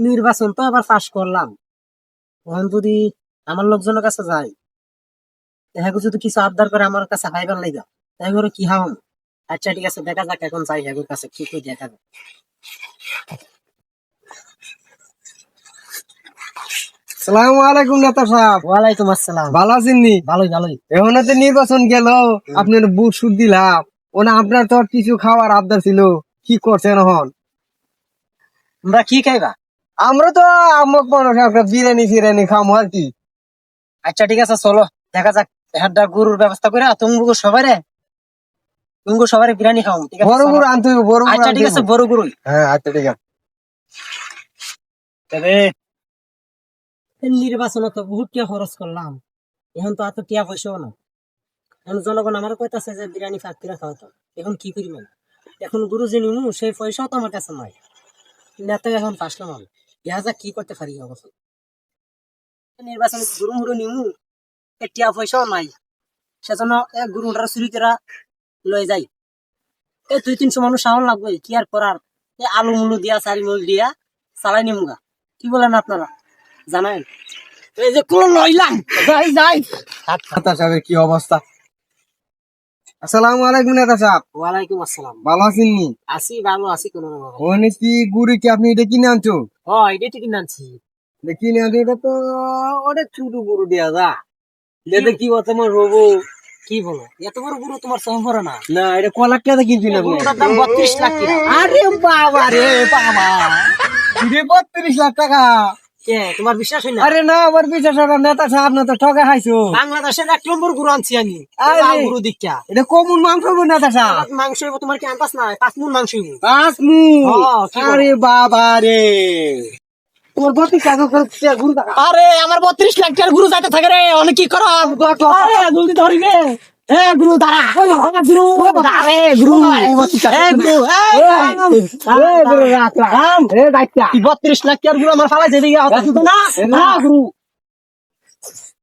নির্বাচন তো আবার পাশ করলাম, এখন যদি আমার লোকজনের কাছে যাই, হ্যাঁ যদি কিছু আবদার করে আমার কাছে হাইবার লাইগা, তাই করে কি হাম। আচ্ছা ঠিক আছে, দেখা যাক এখন যাই হ্যাঁ কাছে কি কি দেখা যাক। সালামু আলাইকুম নেতা সাহেব। ওয়ালাইকুম আসসালাম। ভালো আছেন নি? ভালোই ভালোই। এখন তো নির্বাচন গেল, আপনার বুট সুট দিলাম, ওনা আপনার তো আর কিছু খাওয়ার আবদার ছিল, কি করছেন এখন? তোমরা কি খাইবা? আমরা তো আমক মানুষ, একটা বিরিয়ানি ফিরিয়ানি খামো আর কি। আচ্ছা ঠিক আছে, চলো দেখা যাক। একটা গরুর ব্যবস্থা করে তুমি সবাই বিরিয়ানি খাও, ঠিক আছে? বড় চলো। গরু আনতে হবে, বড় গরু আচ্ছা আনতে ঠিক আছে, হবে। বড় গরুই। হ্যাঁ আচ্ছা ঠিক আছে। তবে নির্বাচনে তো বহুত টিয়া খরচ করলাম, এখন তো এত টিয়া পয়সাও না। এখন জনগণ আমার কইতাছে যে বিরিয়ানি ফাঁকিরা খাওয়াতো, এখন কি করি মানে? এখন গুরু যে নিমু সেই পয়সাও তো আমার কাছে নাই। নেতা এখন ফাঁসলাম আমি, দেখা যাক কি করতে পারি অবশ্য। নির্বাচনে গুরু মুরু নিমু, টিয়া পয়সাও নাই, সেজন্য গুরুটার চুরিকেরা লয়ে যাই। এই 2-300 মানুষ সাহন লাগবে, কি আর করার। এই আলু মুলু দিয়া চারি মুল দিয়া চালাই নিমুগা, কি বলেন আপনারা? জানেন এই যে কোন লইলাম, যাই যাই। নেতা সাহেবের কি অবস্থা? আসসালামু আলাইকুম নেতা সাহেব। ওয়ালাইকুম আসসালাম। ভালো আছেন নি? আছি ভালো আছি, কোনো রকম। ওখানে কি গুড়ি কি আপনি এটা কিনে আনছো? ও এটা ঠিক নানছি। এটা কিনে আনছো, এটা তো অনেক ছোট গরু দেয়া যা, এটা কি তোমার রবো? কি বলো, এত বড় গরু তোমার সহ করে না? না এটা কলার টাকা কিনছি না। গরুটার দাম 32 লাখ টাকা। আরে বাবা রে বাবা, 32 লাখ টাকা? কে তোমার বিশ্বাস হয় না? আরে না, আমার বিশ্বাস হয় না নেতা সাহেব, না তো ঠকা খাইছো। বাংলাদেশের 1 নম্বর গরু আনছি আমি, আরে, লাল গরু দীক্ষা। এটা কমন মাংস গো নেতা সাহেব। মাংস হইব তোমার কি আন্দাজ নাই? 5 মুন মাংস হইব। 5 মু? কি বলো? আরে বাবা রে, তোমার 32 লাখ গরু টাকা? আরে আমার 32 লাখ টাকার গরু যাইতে থাকে রে, অনেক কি করা। আরে জলদি ধরিবে। এ গুরু দাঁড়া, গুরু দাঁড়া রে, গুরু। এ গুরু, এ গরু রাখ রাখ। এই 32 লাখ টাকার গরু আমার ফালাই যাবে গিয়া, না না গুরু।